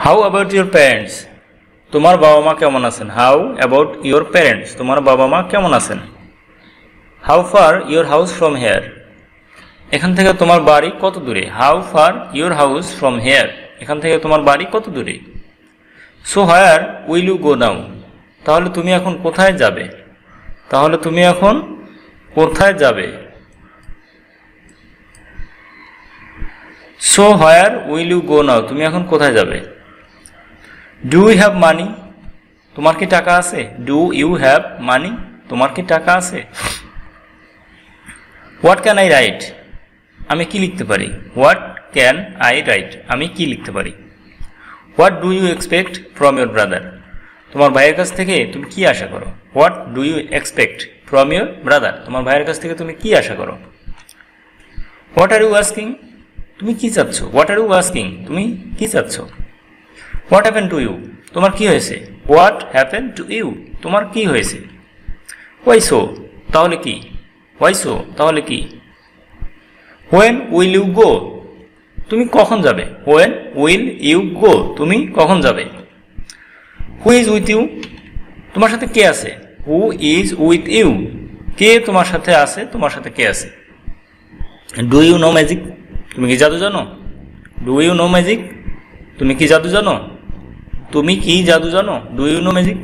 How about your parents? তোমার বাবা মা কেমন আছেন? How about your parents? তোমার বাবা মা কেমন আছেন? How far your house from here? এখান থেকে তোমার বাড়ি কত দূরে? How far your house from here? এখান থেকে তোমার বাড়ি কত দূরে? So where will you go now? তাহলে তুমি এখন কোথায় যাবে? তাহলে তুমি এখন কোথায় যাবে? So where will you go now? তুমি এখন কোথায় যাবে? Do you have money? তোমার কি টাকা আছে? Do you have money? তোমার কি টাকা আছে? What can I write? আমি কি লিখতে পারি? What can I write? আমি কি লিখতে পারি? What do you expect from your brother? তোমার ভাইয়ের কাছ থেকে তুমি কি আশা করো? What do you expect from your brother? তোমার ভাইয়ের কাছ থেকে তুমি কি আশা করো? What are you asking? তুমি কি চাচ্ছ? What are you asking? তুমি কি চাচ্ছ? What happen to you? তোমার কি হয়েছে? What happen to you? তোমার কি হয়েছে? Why so? তাহলে কি? Why so? তাহলে কি? When will you go? তুমি কখন যাবে? When will you go? তুমি কখন যাবে? Who is with you? তোমার সাথে কে আছে? Who is with you? কে তোমার সাথে আছে? তোমার সাথে কে আছে? Do you know magic? তুমি কি জাদু জানো? Do you know magic? তুমি কি জাদু জানো? তুমি কি জাদু জানো? Do you know magic?